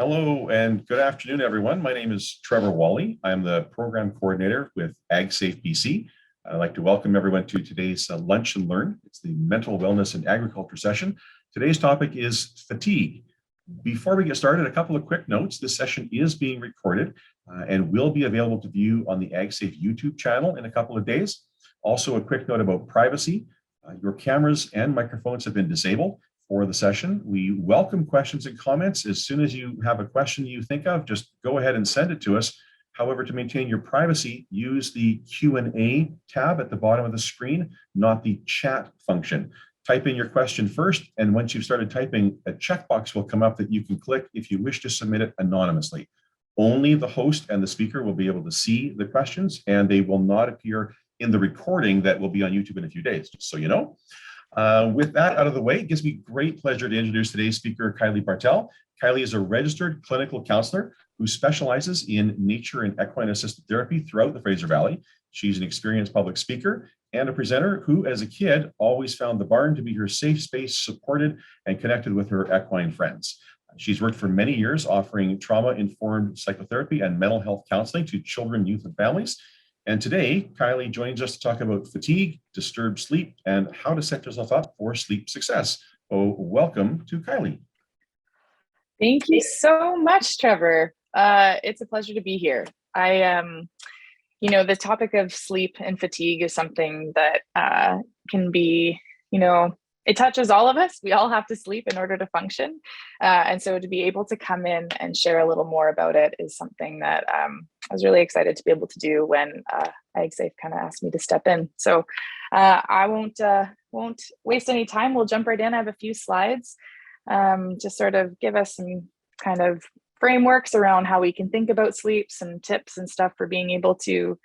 Hello and good afternoon, everyone. My name is Trevor Wally. I'm the program coordinator with AgSafeBC. I'd like to welcome everyone to today's Lunch and Learn. It's the Mental Wellness and Agriculture session. Today's topic is fatigue. Before we get started, a couple of quick notes. This session is being recorded and will be available to view on the AgSafe YouTube channel in a couple of days. Also, a quick note about privacy. Your cameras and microphones have been disabled for the session. We welcome questions and comments. As soon as you have a question you think of, just go ahead and send it to us. However, to maintain your privacy, use the Q&A tab at the bottom of the screen, not the chat function. Type in your question first, and once you've started typing, a checkbox will come up that you can click if you wish to submit it anonymously. Only the host and the speaker will be able to see the questions, and they will not appear in the recording that will be on YouTube in a few days, just so you know. With that out of the way, it gives me great pleasure to introduce today's speaker, Kylie Bartel. Kylie is a registered clinical counselor who specializes in nature and equine assisted therapy throughout the Fraser Valley. She's an experienced public speaker and a presenter who, as a kid, always found the barn to be her safe space, supported and connected with her equine friends. She's worked for many years offering trauma-informed psychotherapy and mental health counseling to children, youth, and families. And today, Kylie joins us to talk about fatigue, disturbed sleep, and how to set yourself up for sleep success. So welcome to Kylie. Thank you so much, Trevor. It's a pleasure to be here. The topic of sleep and fatigue is something that can be, it touches all of us. We all have to sleep in order to function. And so to be able to come in and share a little more about it is something that I was really excited to be able to do when AgSafe kind of asked me to step in. So I won't waste any time. We'll jump right in. I have a few slides to sort of give us some kind of frameworks around how we can think about sleep, some tips and stuff for being able to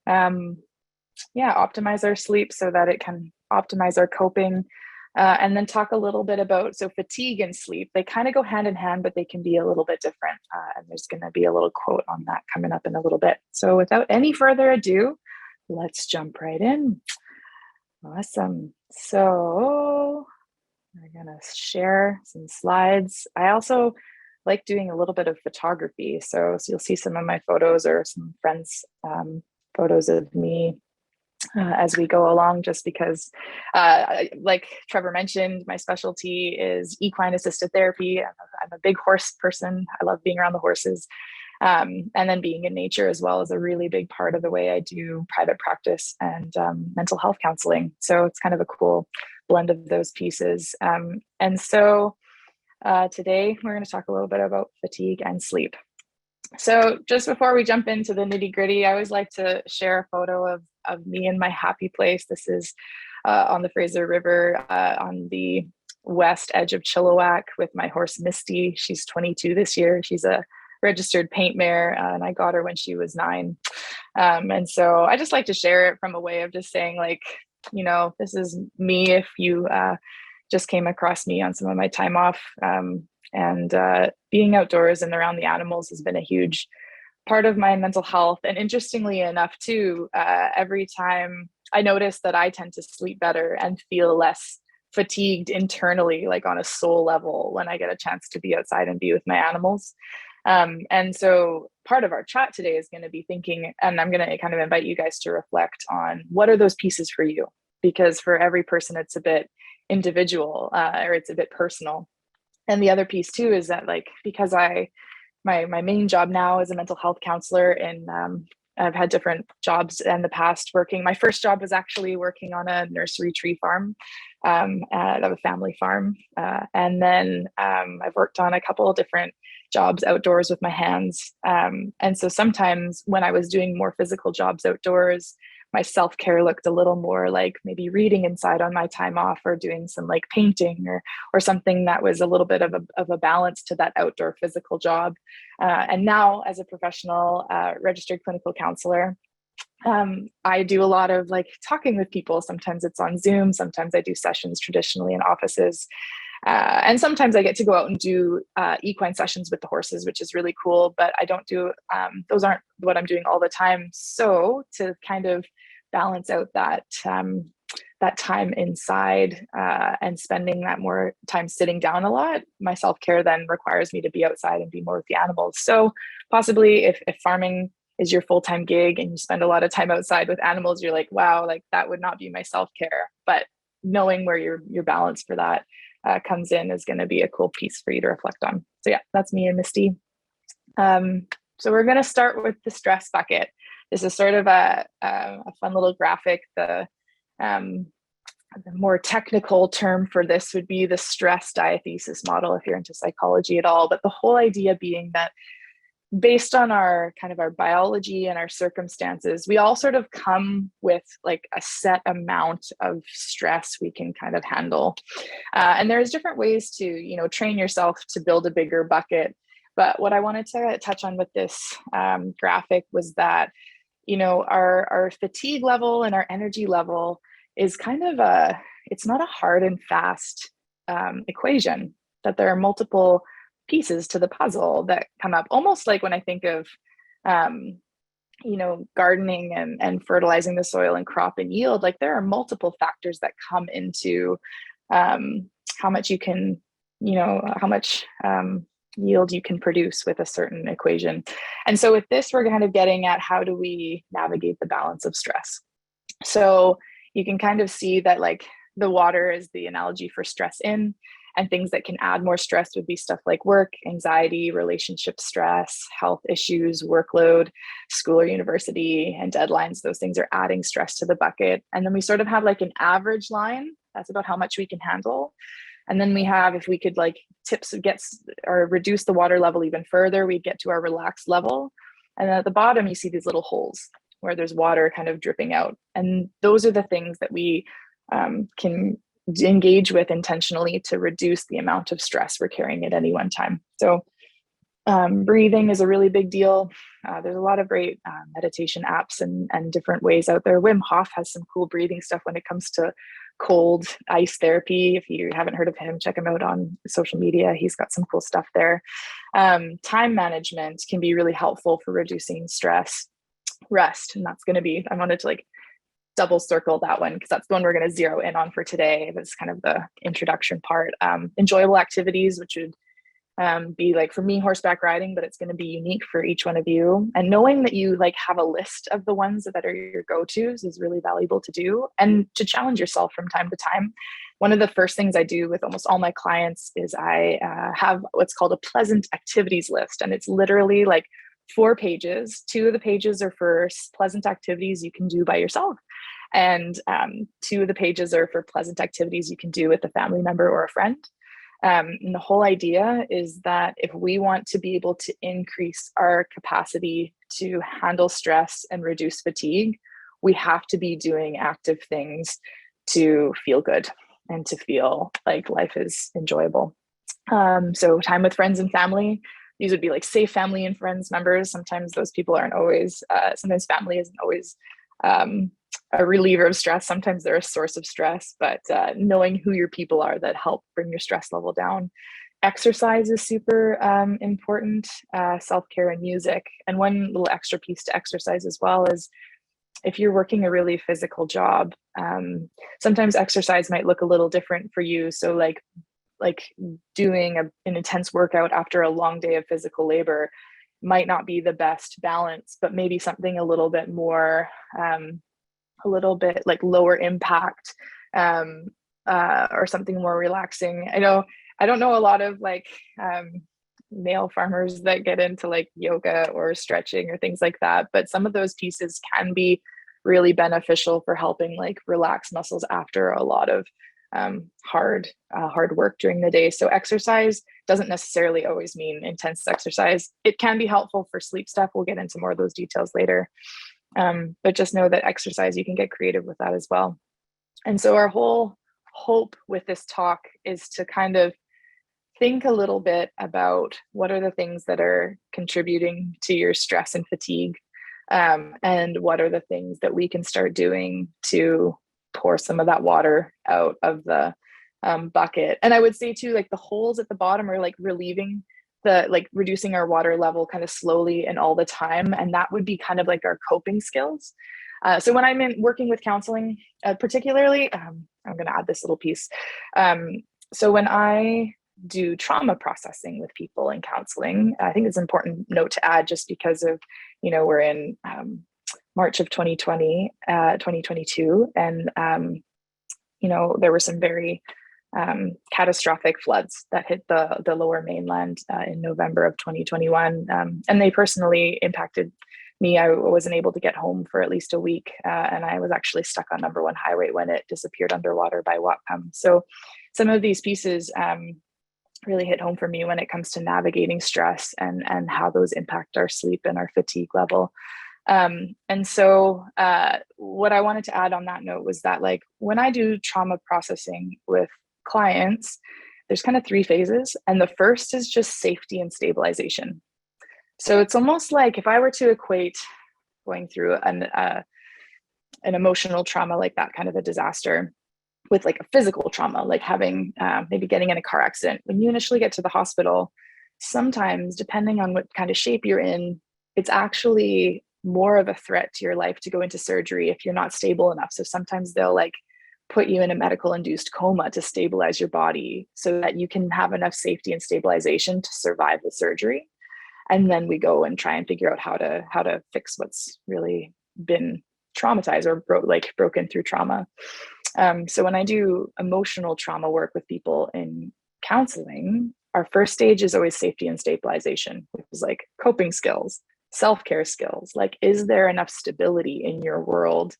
optimize our sleep so that it can optimize our coping. And then talk a little bit about, so fatigue and sleep, they kind of go hand in hand, but they can be a little bit different. And there's going to be a little quote on that coming up in a little bit. So without any further ado, let's jump right in. Awesome. So we're going to share some slides. I also like doing a little bit of photography. So you'll see some of my photos or some friends' photos of me as we go along, just because, like Trevor mentioned, my specialty is equine assisted therapy. I'm a big horse person. I love being around the horses. And then being in nature as well is a really big part of the way I do private practice and mental health counseling. So it's kind of a cool blend of those pieces. And so today we're going to talk a little bit about fatigue and sleep. So just before we jump into the nitty gritty, I always like to share a photo of me in my happy place. This is on the Fraser River on the west edge of Chilliwack with my horse Misty. She's 22 this year. She's a registered paint mare and I got her when she was 9. And so I just like to share it from a way of just saying, like, this is me if you just came across me on some of my time off. And being outdoors and around the animals has been a huge part of my mental health. And interestingly enough, too, every time I notice that I tend to sleep better and feel less fatigued internally, like on a soul level, when I get a chance to be outside and be with my animals. And so part of our chat today is going to be thinking, and I'm going to kind of invite you guys to reflect on what are those pieces for you? Because for every person, it's a bit individual or it's a bit personal. And the other piece too is that, like, because my main job now is a mental health counselor, and I've had different jobs in the past working. My first job was actually working on a nursery tree farm, at a family farm. And then I've worked on a couple of different jobs outdoors with my hands. And so sometimes when I was doing more physical jobs outdoors, my self-care looked a little more like maybe reading inside on my time off, or doing some like painting or something that was a little bit of a balance to that outdoor physical job. And now as a professional registered clinical counselor, I do a lot of like talking with people. Sometimes it's on Zoom, sometimes I do sessions traditionally in offices. And sometimes I get to go out and do equine sessions with the horses, which is really cool, but I don't do, those aren't what I'm doing all the time. So to kind of balance out that that time inside and spending that more time sitting down a lot, my self-care then requires me to be outside and be more with the animals. So possibly if farming is your full-time gig and you spend a lot of time outside with animals, you're like, wow, like that would not be my self-care. But knowing where your balance for that comes in is going to be a cool piece for you to reflect on. So yeah, that's me and Misty. So we're going to start with the stress bucket. This is sort of a fun little graphic. The more technical term for this would be the stress diathesis model if you're into psychology at all. But the whole idea being that based on our kind of our biology and our circumstances, we all sort of come with like a set amount of stress we can kind of handle. And there's different ways to, you know, train yourself to build a bigger bucket. But what I wanted to touch on with this graphic was that, you know, our fatigue level and our energy level is kind of it's not a hard and fast equation, that there are multiple pieces to the puzzle that come up, almost like when I think of, you know, gardening and fertilizing the soil and crop and yield, like there are multiple factors that come into how much you can, you know, how much yield you can produce with a certain equation. And so with this, we're kind of getting at how do we navigate the balance of stress. So you can kind of see that like the water is the analogy for stress in, and things that can add more stress would be stuff like work, anxiety, relationship stress, health issues, workload, school or university, and deadlines. Those things are adding stress to the bucket. And then we sort of have like an average line. That's about how much we can handle. And then we have, if we could like tips or reduce the water level even further, we'd get to our relaxed level. And then at the bottom, you see these little holes where there's water kind of dripping out. And those are the things that we can engage with intentionally to reduce the amount of stress we're carrying at any one time. So breathing is a really big deal. There's a lot of great meditation apps and different ways out there. Wim Hof has some cool breathing stuff when it comes to cold ice therapy. If you haven't heard of him, check him out on social media. He's got some cool stuff there. Time management can be really helpful for reducing stress. Rest, and that's going to be, I wanted to like double circle that one because that's the one we're going to zero in on for today. That's kind of the introduction part. Enjoyable activities, which would be like for me horseback riding, but it's going to be unique for each one of you. And knowing that you like have a list of the ones that are your go-tos is really valuable to do, and to challenge yourself from time to time. One of the first things I do with almost all my clients is I have what's called a pleasant activities list, and it's literally like 4 pages. 2 of the pages are for pleasant activities you can do by yourself, and 2 of the pages are for pleasant activities you can do with a family member or a friend. And the whole idea is that if we want to be able to increase our capacity to handle stress and reduce fatigue, we have to be doing active things to feel good and to feel like life is enjoyable. So time with friends and family. These would be like safe family and friends members. Sometimes those people aren't always, sometimes family isn't always a reliever of stress. Sometimes they're a source of stress, but knowing who your people are that help bring your stress level down. Exercise is super important, self-care and music. And one little extra piece to exercise as well is if you're working a really physical job, sometimes exercise might look a little different for you. So like doing an intense workout after a long day of physical labor might not be the best balance, but maybe something a little bit more, a little bit like lower impact, or something more relaxing. I don't know a lot of like male farmers that get into like yoga or stretching or things like that, but some of those pieces can be really beneficial for helping like relax muscles after a lot of hard work during the day. So exercise doesn't necessarily always mean intense exercise. It can be helpful for sleep stuff. We'll get into more of those details later. But just know that exercise, you can get creative with that as well. And so our whole hope with this talk is to kind of think a little bit about what are the things that are contributing to your stress and fatigue, and what are the things that we can start doing to pour some of that water out of the bucket. And I would say too, like the holes at the bottom are like relieving like reducing our water level kind of slowly and all the time. And that would be kind of like our coping skills. So when I'm working with counseling, particularly, I'm going to add this little piece. So when I do trauma processing with people in counseling, I think it's an important note to add, just because of, we're in March of 2022, and there were some very catastrophic floods that hit the lower mainland in November of 2021, and they personally impacted me. I wasn't able to get home for at least a week, and I was actually stuck on number 1 highway when it disappeared underwater by Whatcom. So some of these pieces really hit home for me when it comes to navigating stress and how those impact our sleep and our fatigue level. And so what I wanted to add on that note was that, like, when I do trauma processing with clients, there's kind of 3 phases. And the first is just safety and stabilization. So it's almost like if I were to equate going through an emotional trauma, like that kind of a disaster, with like a physical trauma, like having maybe getting in a car accident. When you initially get to the hospital, sometimes, depending on what kind of shape you're in, it's actually more of a threat to your life to go into surgery if you're not stable enough. So sometimes they'll like put you in a medical induced coma to stabilize your body so that you can have enough safety and stabilization to survive the surgery. And then we go and try and figure out how to fix what's really been traumatized or broken through trauma. So when I do emotional trauma work with people in counseling, our first stage is always safety and stabilization, which is like coping skills, self-care skills. Like, is there enough stability in your world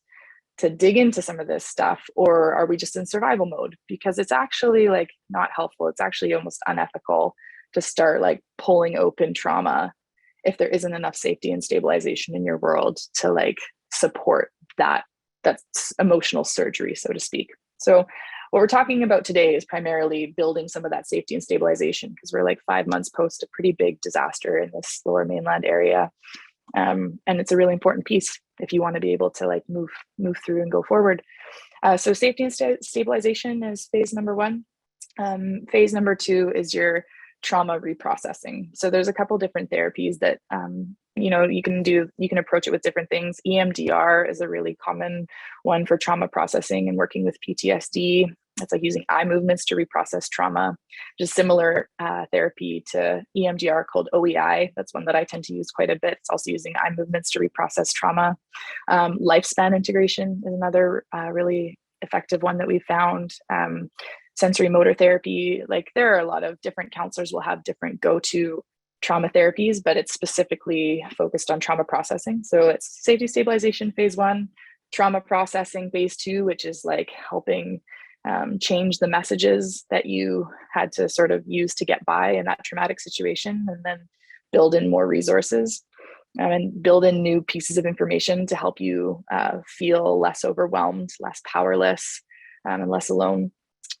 to dig into some of this stuff, or are we just in survival mode? Because it's actually like not helpful. It's actually almost unethical to start like pulling open trauma if there isn't enough safety and stabilization in your world to like support that's emotional surgery, so to speak. So what we're talking about today is primarily building some of that safety and stabilization, because we're like 5 months post a pretty big disaster in this lower mainland area. And it's a really important piece if you want to be able to like move through and go forward. So safety and stabilization is phase number 1. Phase number 2 is your trauma reprocessing. So there's a couple different therapies that you can approach it with different things. EMDR is a really common one for trauma processing and working with PTSD. It's like using eye movements to reprocess trauma. Just similar therapy to EMDR called OEI. That's one that I tend to use quite a bit. It's also using eye movements to reprocess trauma. Lifespan integration is another really effective one that we found. Sensory motor therapy. Like, there are a lot of different counselors will have different go-to trauma therapies, but it's specifically focused on trauma processing. So it's safety stabilization phase 1, trauma processing phase 2, which is like helping change the messages that you had to sort of use to get by in that traumatic situation, and then build in more resources and build in new pieces of information to help you feel less overwhelmed, less powerless, and less alone.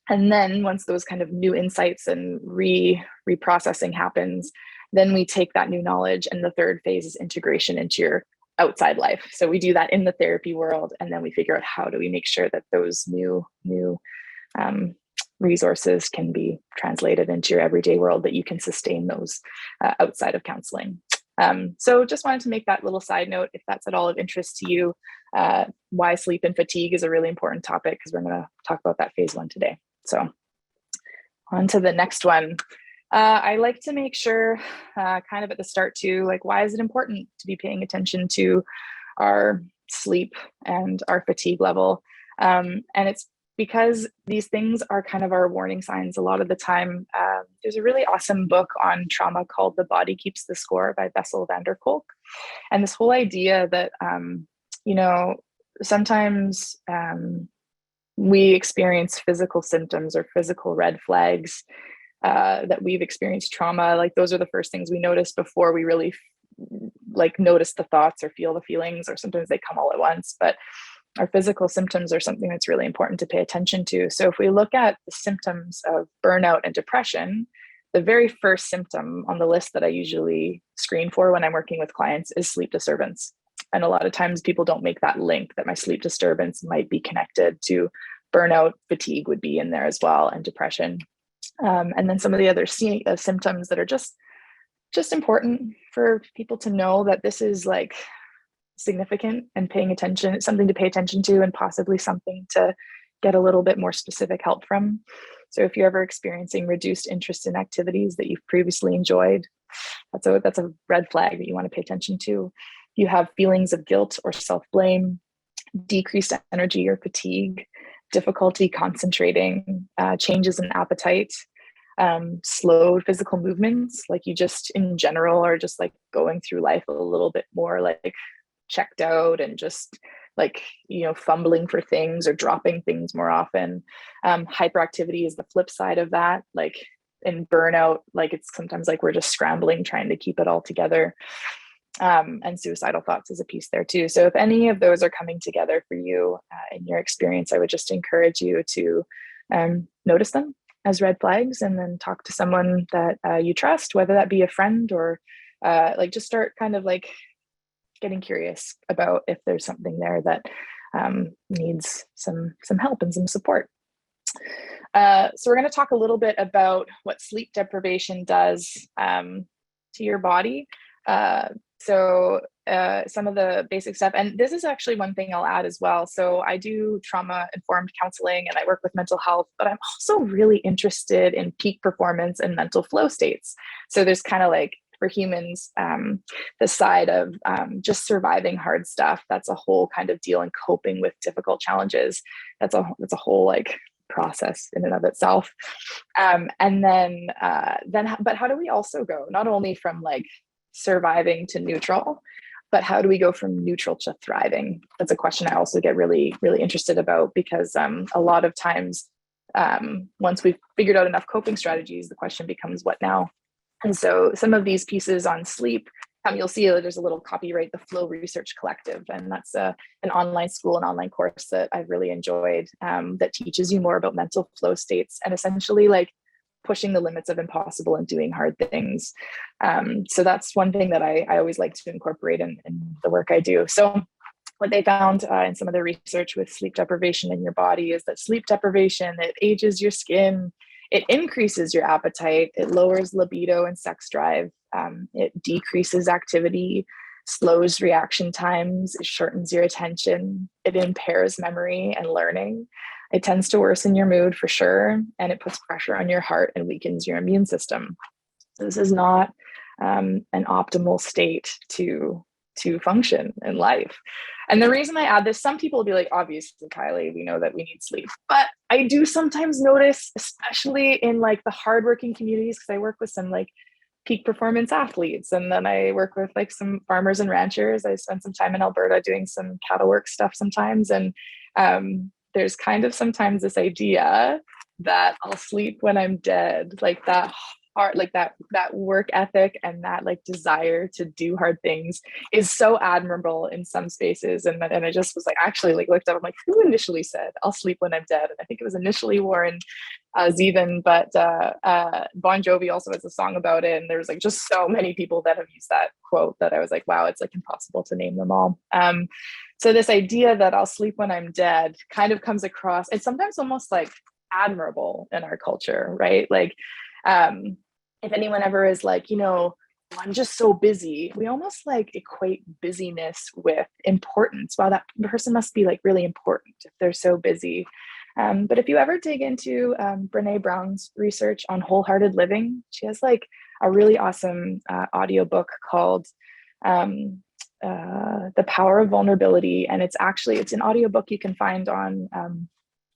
And then once those kind of new insights and reprocessing happens, then we take that new knowledge, and the third phase is integration into your outside life. So we do that in the therapy world, and then we figure out how do we make sure that those new resources can be translated into your everyday world, that you can sustain those outside of counseling. So just wanted to make that little side note, if that's at all of interest to you. Why sleep and fatigue is a really important topic, because we're going to talk about that phase 1 today. So on to the next one. I like to make sure kind of at the start too, like, why is it important to be paying attention to our sleep and our fatigue level? And it's because these things are kind of our warning signs a lot of the time. There's a really awesome book on trauma called The Body Keeps the Score by Bessel van der Kolk. And this whole idea that, sometimes we experience physical symptoms or physical red flags that we've experienced trauma. Like, those are the first things we notice before we really notice the thoughts or feel the feelings, or sometimes they come all at once. But our physical symptoms are something that's really important to pay attention to. So if we look at the symptoms of burnout and depression, the very first symptom on the list that I usually screen for when I'm working with clients is sleep disturbance. And a lot of times people don't make that link, that my sleep disturbance might be connected to burnout. Fatigue would be in there as well, and depression. And then some of the other symptoms that are just important for people to know, that this is like significant and paying attention, something to pay attention to, and possibly something to get a little bit more specific help from. So if you're ever experiencing reduced interest in activities that you've previously enjoyed, that's a red flag that you want to pay attention to. You have feelings of guilt or self-blame, decreased energy or fatigue, difficulty concentrating, changes in appetite, slowed physical movements, like you just in general are just like going through life a little bit more like checked out and just like, fumbling for things or dropping things more often. Hyperactivity is the flip side of that. Like in burnout, like it's sometimes like we're just scrambling, trying to keep it all together. And suicidal thoughts is a piece there too. So if any of those are coming together for you in your experience, I would just encourage you to notice them as red flags and then talk to someone that you trust, whether that be a friend or like just start kind of like getting curious about if there's something there that needs some help and some support. So we're going to talk a little bit about what sleep deprivation does to your body. So some of the basic stuff, and this is actually one thing I'll add as well. So I do trauma-informed counseling and I work with mental health, but I'm also really interested in peak performance and mental flow states. So there's kind of like, for humans, the side of just surviving hard stuff. That's a whole kind of deal, and coping with difficult challenges. That's a whole like process in and of itself. And then, but how do we also go not only from like surviving to neutral, but how do we go from neutral to thriving? That's a question I also get really, really interested about, because a lot of times, once we've figured out enough coping strategies, the question becomes, what now? And so some of these pieces on sleep, you'll see there's a little copyright, the Flow Research Collective, and that's an online school, an online course that I've really enjoyed, that teaches you more about mental flow states and essentially like pushing the limits of impossible and doing hard things. So that's one thing that I always like to incorporate in the work I do. So what they found in some of the research with sleep deprivation in your body is that sleep deprivation, it ages your skin, it increases your appetite, it lowers libido and sex drive, it decreases activity, slows reaction times, it shortens your attention, it impairs memory and learning, it tends to worsen your mood for sure, and it puts pressure on your heart and weakens your immune system. So this is not an optimal state to function in life. And the reason I add this, some people will be like, obviously, Kylie, we know that we need sleep. But I do sometimes notice, especially in like the hardworking communities, because I work with some like peak performance athletes, and then I work with like some farmers and ranchers. I spend some time in Alberta doing some cattle work stuff sometimes. And there's kind of sometimes this idea that I'll sleep when I'm dead, like that heart, like that work ethic and that like desire to do hard things is so admirable in some spaces. And I just was like, actually like looked up, I'm like, who initially said I'll sleep when I'm dead? And I think it was initially Warren Zevon, but Bon Jovi also has a song about it. And there's like just so many people that have used that quote that I was like, wow, it's like impossible to name them all. So this idea that I'll sleep when I'm dead kind of comes across, it's sometimes almost like admirable in our culture, right? Like, if anyone ever is like, I'm just so busy, we almost like equate busyness with importance. Wow, that person must be like really important if they're so busy. But if you ever dig into Brene Brown's research on wholehearted living, she has like a really awesome audiobook called The Power of Vulnerability. And it's an audiobook you can find on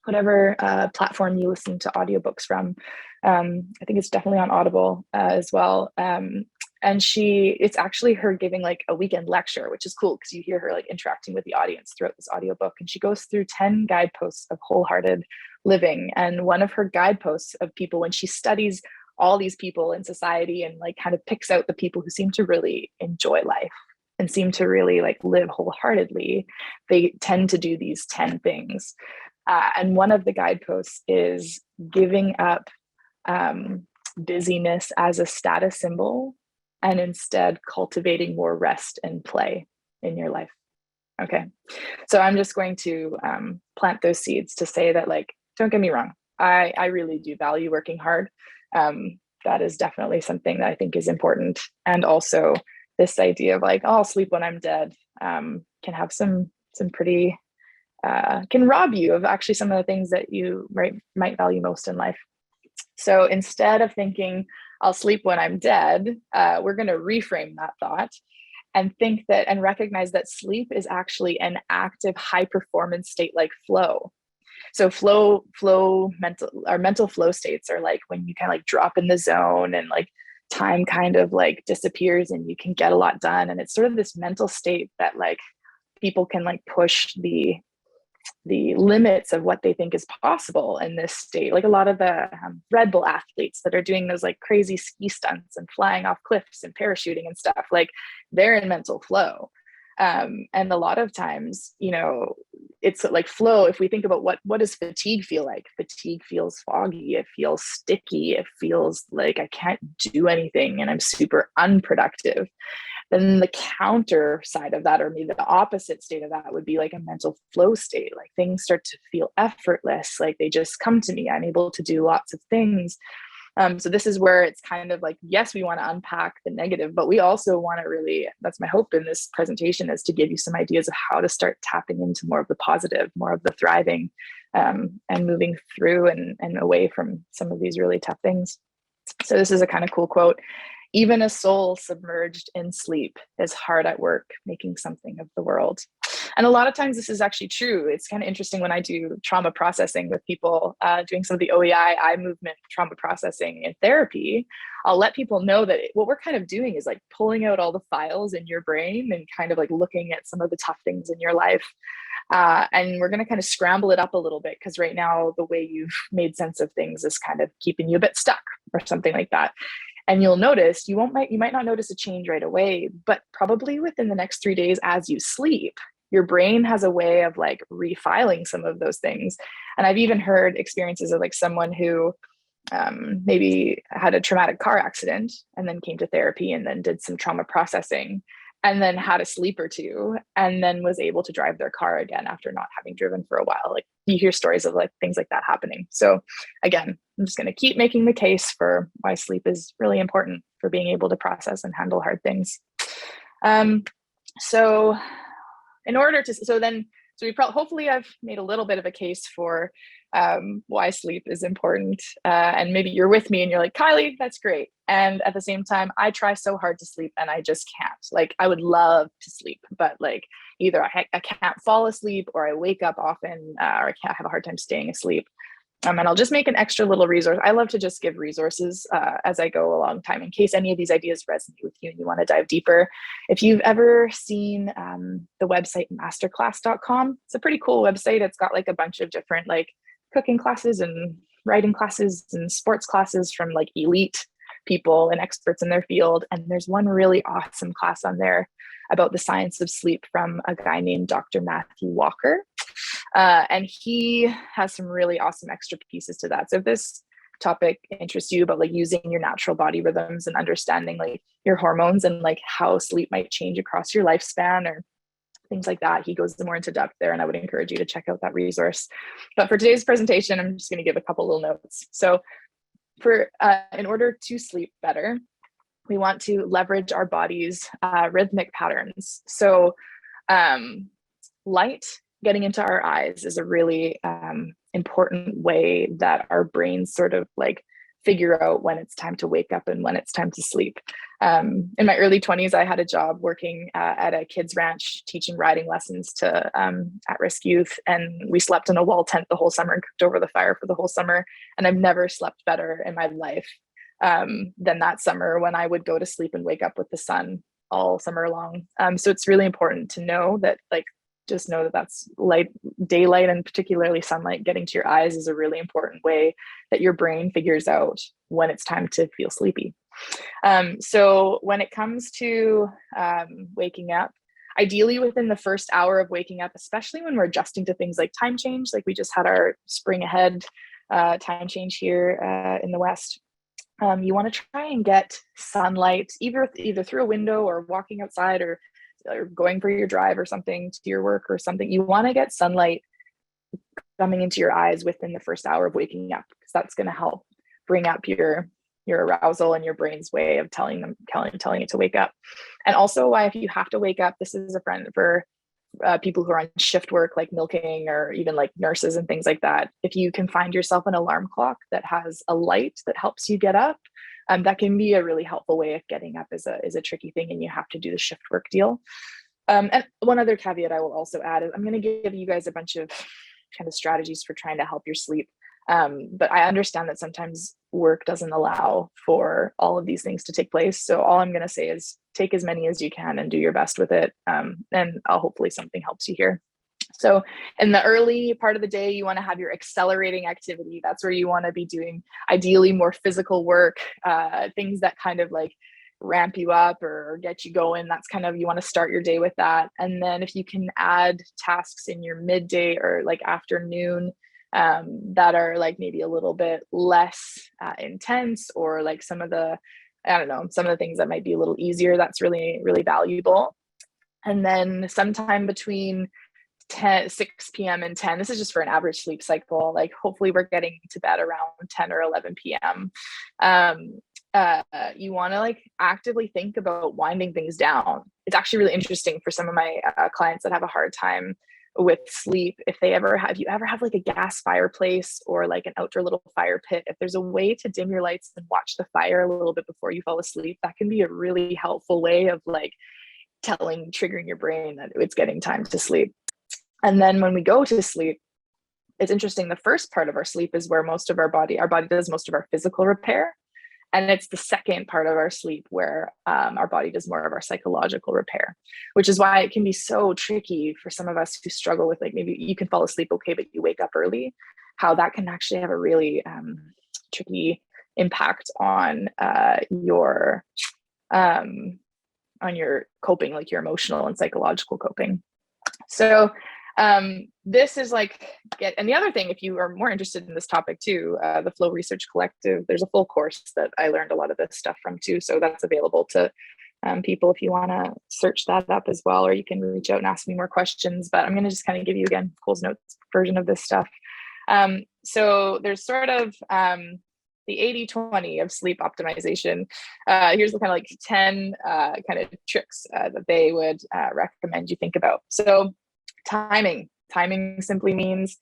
whatever platform you listen to audiobooks from. I think it's definitely on Audible as well. And it's actually her giving like a weekend lecture, which is cool because you hear her like interacting with the audience throughout this audiobook. And she goes through 10 guideposts of wholehearted living. And one of her guideposts of people, when she studies all these people in society and like kind of picks out the people who seem to really enjoy life and seem to really like live wholeheartedly, they tend to do these 10 things. And one of the guideposts is giving up busyness as a status symbol and instead cultivating more rest and play in your life. Okay. So I'm just going to plant those seeds to say that, like, don't get me wrong. I really do value working hard. That is definitely something that I think is important. And also this idea of like, oh, I'll sleep when I'm dead have some pretty can rob you of actually some of the things that you might value most in life. So instead of thinking I'll sleep when I'm dead, we're going to reframe that thought and think that and recognize that sleep is actually an active high performance state like flow. So mental flow states are like when you kind of like drop in the zone and like time kind of like disappears and you can get a lot done. And it's sort of this mental state that like people can like push the limits of what they think is possible in this state. Like a lot of the Red Bull athletes that are doing those like crazy ski stunts and flying off cliffs and parachuting and stuff, like they're in mental flow. And a lot of times, you know, it's like flow. If we think about what does fatigue feel like? Fatigue feels foggy. It feels sticky. It feels like I can't do anything and I'm super unproductive. Then the counter side of that, or maybe the opposite state of that, would be like a mental flow state. Like things start to feel effortless, like they just come to me. I'm able to do lots of things. So this is where it's kind of like, yes, we want to unpack the negative, but we also want to really, that's my hope in this presentation, is to give you some ideas of how to start tapping into more of the positive, more of the thriving, and moving through and away from some of these really tough things. So this is a kind of cool quote. Even a soul submerged in sleep is hard at work, making something of the world. And a lot of times this is actually true. It's kind of interesting when I do trauma processing with people, doing some of the OEI, eye movement trauma processing in therapy. I'll let people know that what we're kind of doing is like pulling out all the files in your brain and kind of like looking at some of the tough things in your life. And we're going to kind of scramble it up a little bit, because right now the way you've made sense of things is kind of keeping you a bit stuck or something like that. And you'll notice, you might not notice a change right away, but probably within the next 3 days as you sleep, your brain has a way of like refiling some of those things. And I've even heard experiences of like someone who maybe had a traumatic car accident and then came to therapy and then did some trauma processing and then had a sleep or two and then was able to drive their car again after not having driven for a while. Like you hear stories of like things like that happening. So again, I'm just going to keep making the case for why sleep is really important for being able to process and handle hard things. So hopefully I've made a little bit of a case for why sleep is important. And maybe you're with me and you're like, Kylie, that's great. And at the same time, I try so hard to sleep and I just can't. Like I would love to sleep, but like either I can't fall asleep, or I wake up often, or I can't have a hard time staying asleep. And I'll just make an extra little resource. I love to just give resources as I go along time in case any of these ideas resonate with you and you want to dive deeper. If you've ever seen the website masterclass.com, it's a pretty cool website. It's got like a bunch of different like cooking classes and writing classes and sports classes from like elite people and experts in their field. And there's one really awesome class on there about the science of sleep from a guy named Dr. Matthew Walker. And he has some really awesome extra pieces to that. So if this topic interests you about like using your natural body rhythms and understanding like your hormones and like how sleep might change across your lifespan or things like that, he goes more into depth there, and I would encourage you to check out that resource. But for today's presentation, I'm just going to give a couple little notes. So in order to sleep better, we want to leverage our body's rhythmic patterns. So light getting into our eyes is a really important way that our brains sort of like figure out when it's time to wake up and when it's time to sleep. In my early 20s, I had a job working at a kids ranch, teaching riding lessons to at-risk youth. And we slept in a wall tent the whole summer and cooked over the fire for the whole summer. And I've never slept better in my life than that summer, when I would go to sleep and wake up with the sun all summer long. So it's really important to know that, like, just know that that's light, daylight, and particularly sunlight getting to your eyes is a really important way that your brain figures out when it's time to feel sleepy. So when it comes to waking up, ideally within the first hour of waking up, especially when we're adjusting to things like time change, like we just had our spring ahead time change here in the West, you want to try and get sunlight either through a window or walking outside or going for your drive or something to your work or something. You want to get sunlight coming into your eyes within the first hour of waking up, because that's going to help bring up your arousal and your brain's way of telling it to wake up. And also, why, if you have to wake up, this is a friend for people who are on shift work, like milking, or even like nurses and things like that, if you can find yourself an alarm clock that has a light that helps you get up, that can be a really helpful way of getting up. Is a tricky thing, and you have to do the shift work deal. And one other caveat I will also add is I'm going to give you guys a bunch of kind of strategies for trying to help your sleep. But I understand that sometimes work doesn't allow for all of these things to take place. So all I'm going to say is take as many as you can and do your best with it. And hopefully something helps you here. So in the early part of the day, you want to have your accelerating activity. That's where you want to be doing ideally more physical work, things that kind of like ramp you up or get you going. That's kind of, you want to start your day with that. And then if you can add tasks in your midday or like afternoon that are like maybe a little bit less intense, or like some of the, I don't know, some of the things that might be a little easier, that's really, really valuable. And then sometime between 6 p.m. and 10, this is just for an average sleep cycle, like hopefully we're getting to bed around 10 or 11 p.m. You want to like actively think about winding things down. It's actually really interesting for some of my clients that have a hard time with sleep. If you ever have like a gas fireplace or like an outdoor little fire pit, if there's a way to dim your lights and watch the fire a little bit before you fall asleep, that can be a really helpful way of like triggering your brain that it's getting time to sleep. And then when we go to sleep, it's interesting. The first part of our sleep is where most of our body does most of our physical repair. And it's the second part of our sleep where our body does more of our psychological repair, which is why it can be so tricky for some of us who struggle with, like, maybe you can fall asleep okay, but you wake up early, how that can actually have a really tricky impact on your coping, like your emotional and psychological coping. So this is like, and the other thing, if you are more interested in this topic too, the Flow Research Collective, there's a full course that I learned a lot of this stuff from too. So that's available to people if you want to search that up as well, or you can reach out and ask me more questions. But I'm going to just kind of give you again Cole's Notes version of this stuff. So there's sort of the 80-20 of sleep optimization. Here's the kind of like 10 kind of tricks that they would recommend you think about. So timing simply means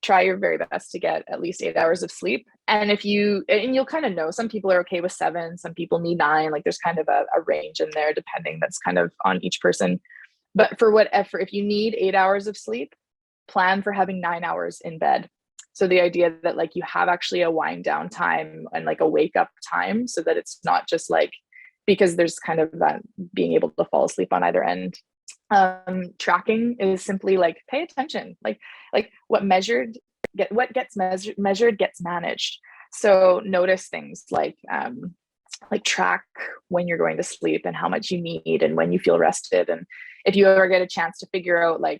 try your very best to get at least 8 hours of sleep. And you'll kind of know, some people are okay with 7, some people need 9, like there's kind of a range in there depending, that's kind of on each person. But if you need 8 hours of sleep, plan for having 9 hours in bed. So the idea that like you have actually a wind down time and like a wake up time, so that it's not just like, because there's kind of that being able to fall asleep on either end. Tracking is simply like, pay attention, like what gets measured gets managed. So notice things like track when you're going to sleep and how much you need and when you feel rested. And if you ever get a chance to figure out like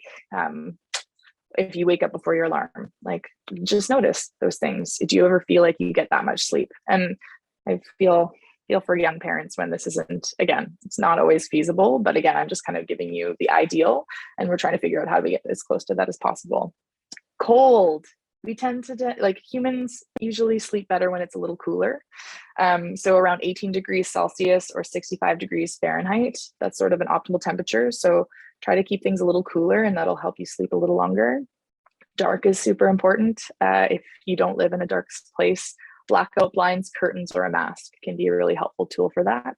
if you wake up before your alarm, like just notice those things. Do you ever feel like you get that much sleep? And I feel for young parents when this isn't, again, it's not always feasible, but again, I'm just kind of giving you the ideal, and we're trying to figure out how to get as close to that as possible. Cold. We tend to, like, humans usually sleep better when it's a little cooler. So around 18 degrees Celsius or 65 degrees Fahrenheit, that's sort of an optimal temperature. So try to keep things a little cooler, and that'll help you sleep a little longer. Dark is super important. If you don't live in a dark place, blackout blinds, curtains, or a mask can be a really helpful tool for that.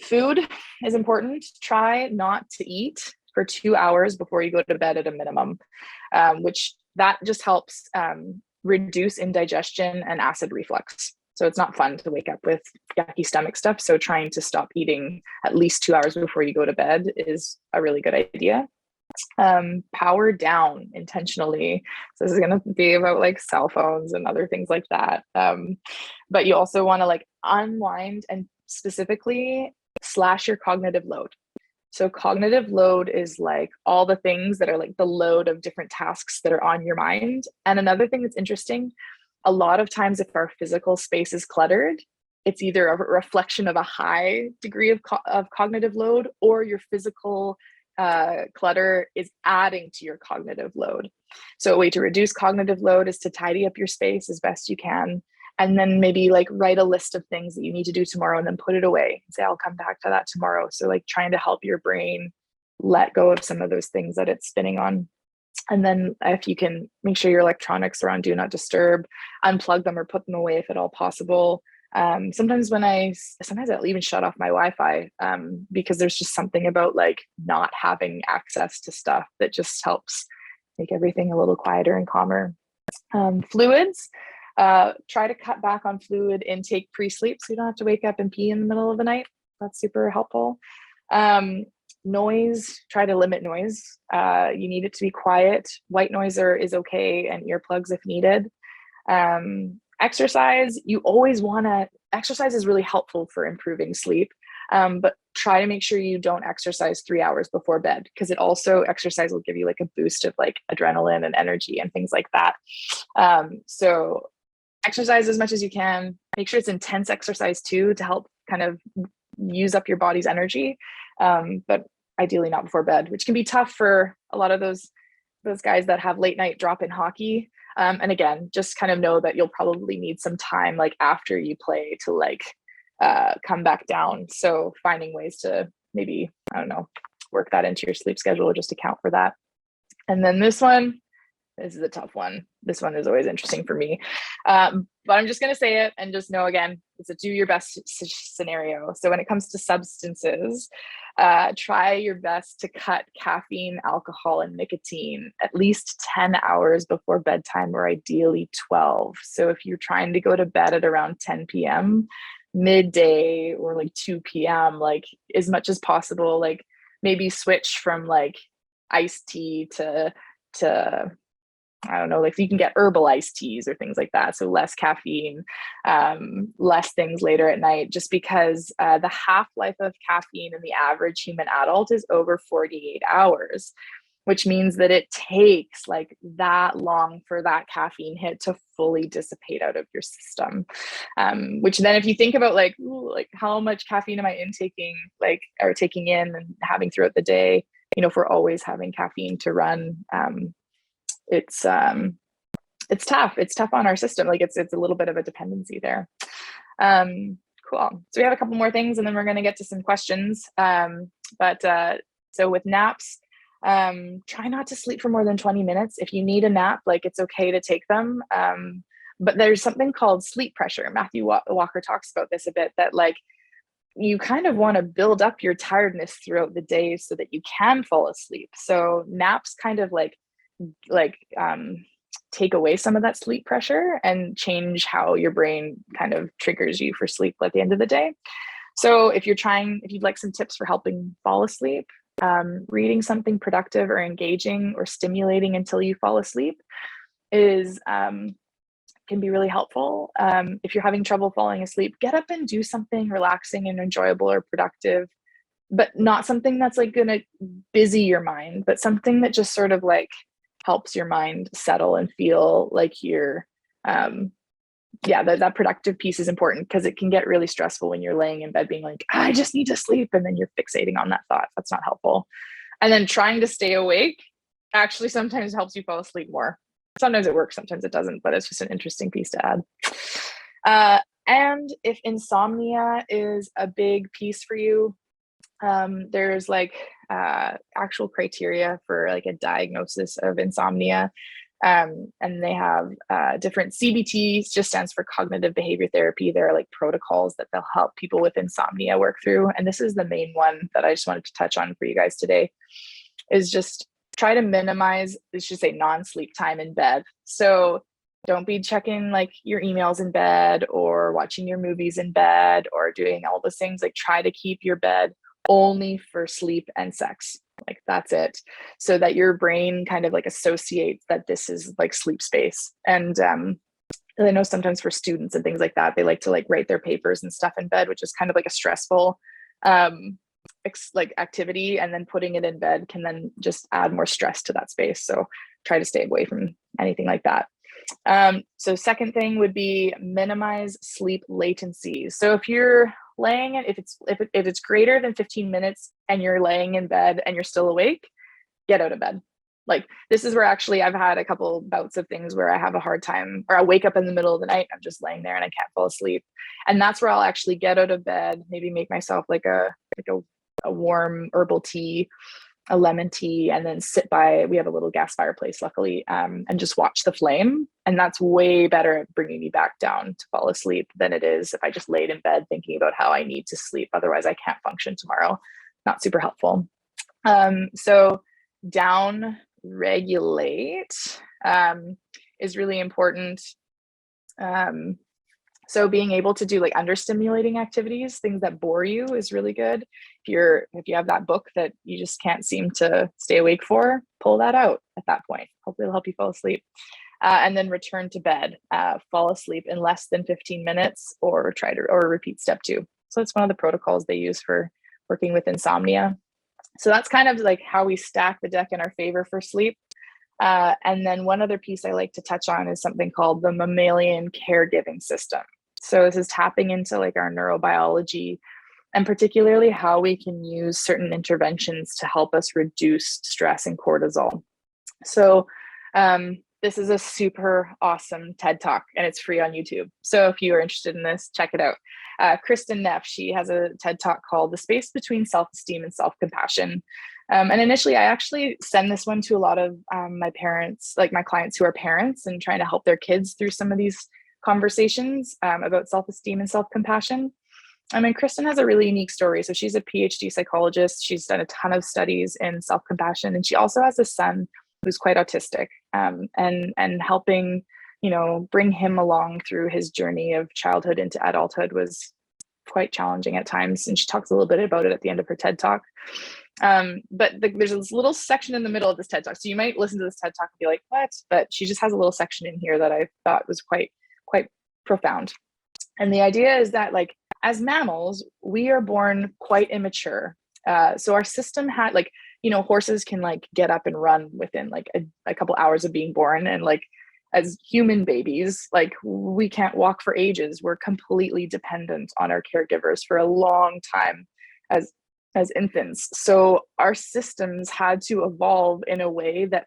Food is important. Try not to eat for 2 hours before you go to bed at a minimum, which that just helps reduce indigestion and acid reflux. So it's not fun to wake up with yucky stomach stuff. So trying to stop eating at least 2 hours before you go to bed is a really good idea. Power down intentionally. So this is going to be about like cell phones and other things like that. But you also want to like unwind and specifically slash your cognitive load. So cognitive load is like all the things that are like the load of different tasks that are on your mind. And another thing that's interesting, a lot of times if our physical space is cluttered, it's either a reflection of a high degree of cognitive load, or your physical clutter is adding to your cognitive load. So a way to reduce cognitive load is to tidy up your space as best you can, and then maybe like write a list of things that you need to do tomorrow and then put it away and say, I'll come back to that tomorrow. So like trying to help your brain let go of some of those things that it's spinning on. And then if you can, make sure your electronics are on do not disturb, unplug them or put them away if at all possible. Sometimes I'll even shut off my Wi-Fi because there's just something about like not having access to stuff that just helps make everything a little quieter and calmer. Fluids, try to cut back on fluid intake pre-sleep so you don't have to wake up and pee in the middle of the night. That's super helpful. Noise, try to limit noise. You need it to be quiet. White noise is okay, and earplugs if needed. Exercise, you always want to exercise is really helpful for improving sleep, but try to make sure you don't exercise 3 hours before bed, because it also, exercise will give you like a boost of like adrenaline and energy and things like that. So exercise as much as you can. Make sure it's intense exercise too, to help kind of use up your body's energy, but ideally not before bed, which can be tough for a lot of those guys that have late night drop-in hockey. And again, just kind of know that you'll probably need some time like after you play to like come back down. So finding ways to maybe, I don't know, work that into your sleep schedule or just account for that. And then this is a tough one. This one is always interesting for me. But I'm just going to say it and just know, again, it's a do your best scenario. So when it comes to substances, try your best to cut caffeine, alcohol, and nicotine at least 10 hours before bedtime, or ideally 12. So if you're trying to go to bed at around 10 p.m., midday or like 2 p.m., like as much as possible, like maybe switch from like iced tea to I don't know, like you can get herbal iced teas or things like that. So less caffeine, less things later at night, just because the half-life of caffeine in the average human adult is over 48 hours, which means that it takes like that long for that caffeine hit to fully dissipate out of your system. Which then if you think about like, ooh, like how much caffeine am I intaking, like, or taking in and having throughout the day, you know, if we're always having caffeine to run, it's tough. It's tough on our system. Like it's a little bit of a dependency there. Cool. So we have a couple more things and then we're going to get to some questions. So with naps, try not to sleep for more than 20 minutes. If you need a nap, like it's okay to take them. But there's something called sleep pressure. Matthew Walker talks about this a bit, that like you kind of want to build up your tiredness throughout the day so that you can fall asleep. So naps kind of like take away some of that sleep pressure and change how your brain kind of triggers you for sleep at the end of the day. So if you'd like some tips for helping fall asleep, reading something productive or engaging or stimulating until you fall asleep can be really helpful. If you're having trouble falling asleep, get up and do something relaxing and enjoyable or productive, but not something that's like going to busy your mind, but something that just sort of like helps your mind settle and feel like you're, that productive piece is important, because it can get really stressful when you're laying in bed being like, I just need to sleep. And then you're fixating on that thought. That's not helpful. And then trying to stay awake actually sometimes helps you fall asleep more. Sometimes it works, sometimes it doesn't, but it's just an interesting piece to add. And if insomnia is a big piece for you, there's like actual criteria for like a diagnosis of insomnia, and they have different CBT, just stands for cognitive behavior therapy. There are like protocols that they'll help people with insomnia work through, and this is the main one that I just wanted to touch on for you guys today, is just try to minimize, let's just say, non-sleep time in bed. So don't be checking like your emails in bed or watching your movies in bed or doing all those things. Like try to keep your bed only for sleep and sex. Like that's it. So that your brain kind of like associates that this is like sleep space. And I know sometimes for students and things like that, they like to like write their papers and stuff in bed, which is kind of like a stressful like activity, and then putting it in bed can then just add more stress to that space. So try to stay away from anything like that. So second thing would be minimize sleep latencies. So if you're laying it, if it's greater than 15 minutes and you're laying in bed and you're still awake, get out of bed. Like this is where actually I've had a couple bouts of things where I have a hard time, or I wake up in the middle of the night, I'm just laying there and I can't fall asleep. And that's where I'll actually get out of bed, maybe make myself like a warm herbal tea, a lemon tea, and then sit by, we have a little gas fireplace, luckily, and just watch the flame. And that's way better at bringing me back down to fall asleep than it is if I just laid in bed thinking about how I need to sleep. Otherwise, I can't function tomorrow. Not super helpful. So down regulate is really important. So being able to do like understimulating activities, things that bore you, is really good. If you have that book that you just can't seem to stay awake for, pull that out at that point. Hopefully it'll help you fall asleep. And then return to bed, fall asleep in less than 15 minutes, or repeat step 2. So it's one of the protocols they use for working with insomnia. So that's kind of like how we stack the deck in our favor for sleep. And then one other piece I like to touch on is something called the mammalian caregiving system. So this is tapping into like our neurobiology, and particularly how we can use certain interventions to help us reduce stress and cortisol. So this is a super awesome TED Talk, and it's free on YouTube. So if you are interested in this, check it out. Kristen Neff, she has a TED Talk called The Space Between Self-Esteem and Self-Compassion. And initially, I actually send this one to a lot of my parents, like my clients who are parents, and trying to help their kids through some of these conversations about self-esteem and self-compassion. I mean, Kristen has a really unique story. So she's a PhD psychologist. She's done a ton of studies in self-compassion, and she also has a son who's quite autistic, and helping, bring him along through his journey of childhood into adulthood was quite challenging at times. And she talks a little bit about it at the end of her TED Talk. But there's this little section in the middle of this TED Talk. So you might listen to this TED Talk and be like, what? But she just has a little section in here that I thought was quite profound. And the idea is that, like, as mammals, we are born quite immature. So our system had, like, horses can like get up and run within like a couple hours of being born. And like, as human babies, like, we can't walk for ages. We're completely dependent on our caregivers for a long time as infants. So our systems had to evolve in a way that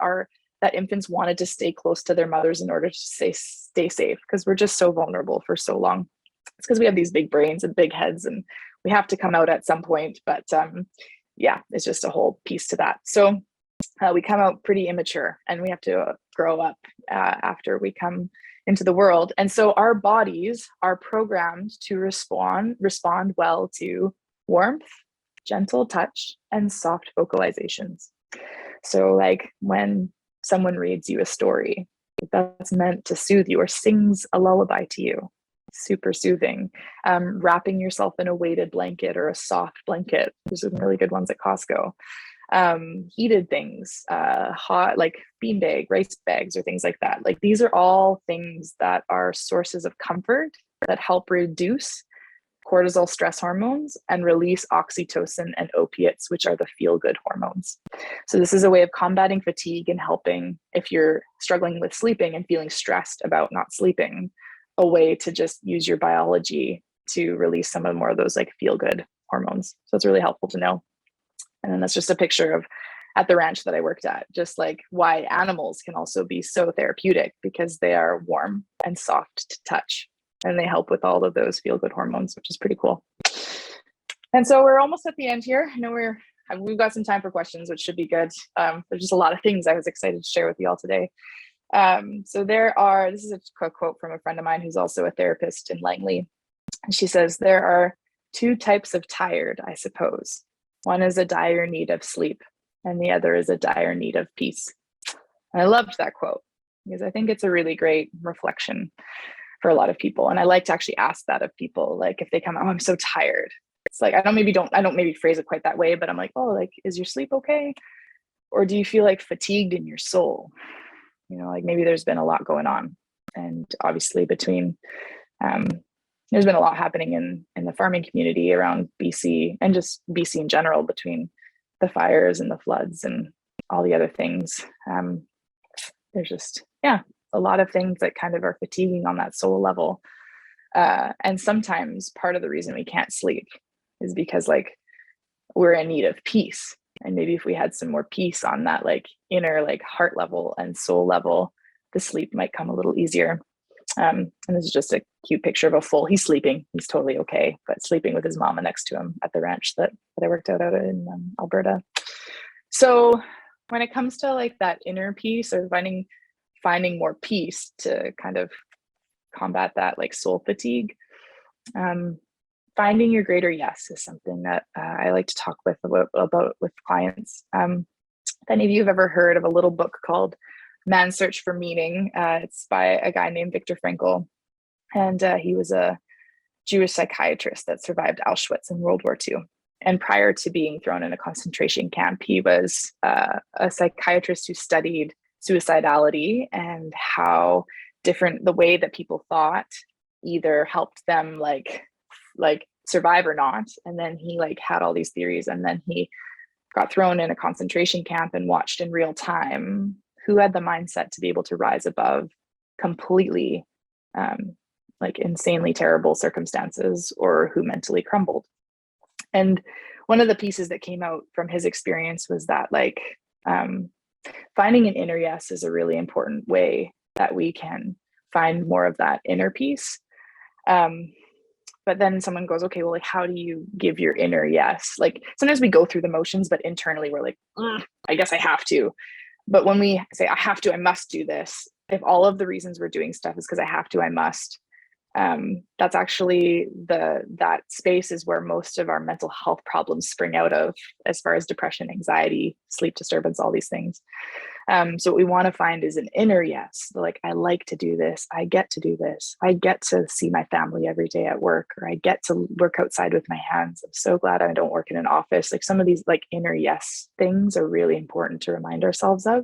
infants wanted to stay close to their mothers in order to stay safe, because we're just so vulnerable for so long. It's because we have these big brains and big heads, and we have to come out at some point. But yeah, it's just a whole piece to that. So we come out pretty immature, and we have to grow up after we come into the world. And so our bodies are programmed to respond well to warmth, gentle touch, and soft vocalizations. So like when someone reads you a story that's meant to soothe you, or sings a lullaby to you, super soothing. Wrapping yourself in a weighted blanket or a soft blanket. There's some really good ones at Costco. Heated things, hot, like beanbag, rice bags, or things like that. Like, these are all things that are sources of comfort that help reduce cortisol stress hormones and release oxytocin and opiates, which are the feel-good hormones. So this is a way of combating fatigue and helping, if you're struggling with sleeping and feeling stressed about not sleeping, a way to just use your biology to release some of more of those like feel-good hormones. So it's really helpful to know. And then that's just a picture of at the ranch that I worked at, just like why animals can also be so therapeutic, because they are warm and soft to touch, and they help with all of those feel-good hormones, which is pretty cool. And so we're almost at the end here. I know we've got some time for questions, which should be good. There's just a lot of things I was excited to share with you all today. So this is a quote from a friend of mine who's also a therapist in Langley. And she says, there are 2 types of tired, I suppose. One is a dire need of sleep, and the other is a dire need of peace. And I loved that quote, because I think it's a really great reflection for a lot of people. And I like to actually ask that of people, like if they come, oh, I'm so tired. It's like, I don't maybe phrase it quite that way, but I'm like, oh, like, is your sleep okay? Or do you feel like fatigued in your soul? Like maybe there's been a lot going on. And obviously between, there's been a lot happening in the farming community around BC, and just BC in general, between the fires and the floods and all the other things. There's just, a lot of things that kind of are fatiguing on that soul level. And sometimes part of the reason we can't sleep is because like we're in need of peace. And maybe if we had some more peace on that like inner like heart level and soul level, the sleep might come a little easier. And this is just a cute picture of a foal. He's sleeping. He's totally okay, but sleeping with his mama next to him at the ranch that I worked out in Alberta. So when it comes to like that inner peace or finding more peace to kind of combat that like soul fatigue, finding your greater yes is something that I like to talk about with clients. If any of you have ever heard of a little book called Man's Search for Meaning, it's by a guy named Viktor Frankl, and he was a Jewish psychiatrist that survived Auschwitz in World War II. And prior to being thrown in a concentration camp, he was a psychiatrist who studied suicidality and how different the way that people thought either helped them like survive or not. And then he like had all these theories, and then he got thrown in a concentration camp and watched in real time who had the mindset to be able to rise above completely like insanely terrible circumstances, or who mentally crumbled. And one of the pieces that came out from his experience was that like finding an inner yes is a really important way that we can find more of that inner peace. But then someone goes, okay, well, like, how do you give your inner yes? Like sometimes we go through the motions, but internally we're like, I guess I have to. But when we say, I have to, I must do this, if all of the reasons we're doing stuff is because I have to, I must, that's actually that space is where most of our mental health problems spring out of, as far as depression, anxiety, sleep disturbance, all these things. So what we want to find is an inner yes, like, I like to do this, I get to do this, I get to see my family every day at work, or I get to work outside with my hands, I'm so glad I don't work in an office. Like some of these like inner yes things are really important to remind ourselves of.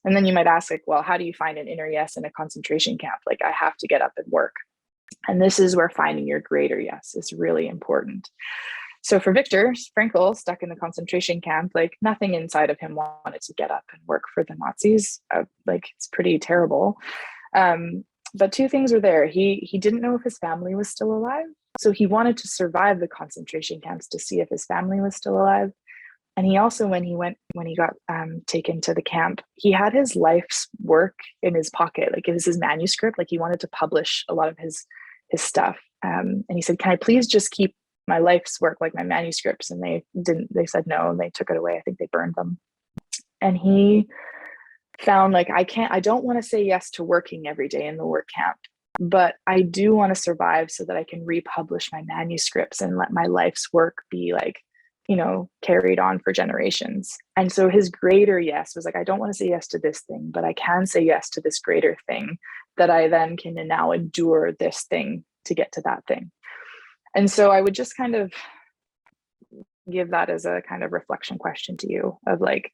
And then you might ask, like, well, how do you find an inner yes in a concentration camp? Like, I have to get up and work. And this is where finding your greater yes is really important. So for Viktor Frankl, stuck in the concentration camp, like nothing inside of him wanted to get up and work for the Nazis. Like it's pretty terrible. But two things were there. He didn't know if his family was still alive. So he wanted to survive the concentration camps to see if his family was still alive. And he also, when he got taken to the camp, he had his life's work in his pocket. Like it was his manuscript. Like he wanted to publish a lot of his stuff. And he said, can I please just keep my life's work, like my manuscripts? And they said no, and they took it away. I think they burned them. And he found like, I don't want to say yes to working every day in the work camp, but I do want to survive so that I can republish my manuscripts and let my life's work be like, carried on for generations. And so his greater yes was like, I don't want to say yes to this thing, but I can say yes to this greater thing that I then can now endure this thing to get to that thing. And so I would just kind of give that as a kind of reflection question to you of like,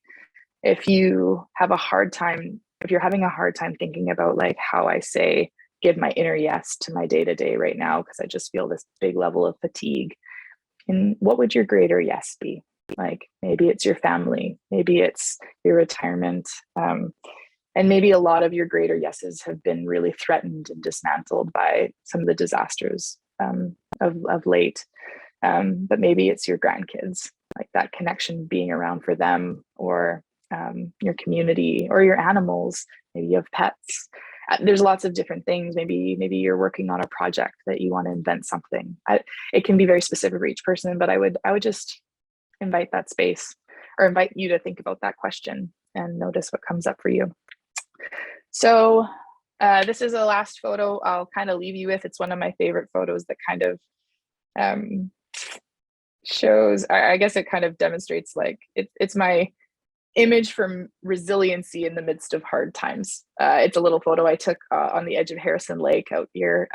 if you're having a hard time thinking about like how I say, give my inner yes to my day to day right now, because I just feel this big level of fatigue. And what would your greater yes be? Like maybe it's your family, maybe it's your retirement. And maybe a lot of your greater yeses have been really threatened and dismantled by some of the disasters of late. But maybe it's your grandkids, like that connection being around for them, or your community, or your animals. Maybe you have pets. There's lots of different things. Maybe you're working on a project that you want to invent something. It can be very specific for each person, but I would just invite that space, or invite you to think about that question and notice what comes up for you. So this is a last photo I'll kind of leave you with. It's one of my favorite photos that kind of shows, I guess it kind of demonstrates like it's my image from resiliency in the midst of hard times. It's a little photo I took on the edge of Harrison Lake out here,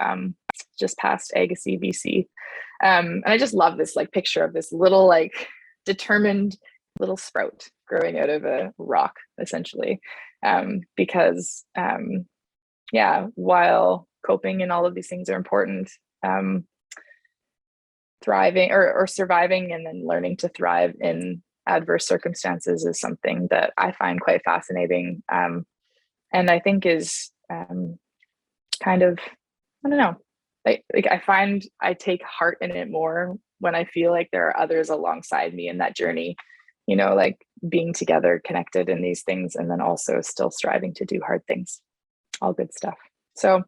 just past AgSafeBC. And I just love this like picture of this little like determined little sprout growing out of a rock, essentially. Because while coping and all of these things are important, thriving or surviving and then learning to thrive in adverse circumstances is something that I find quite fascinating. And I think is kind of, I don't know, like I find I take heart in it more when I feel like there are others alongside me in that journey, like being together, connected in these things, and then also still striving to do hard things. All good stuff. So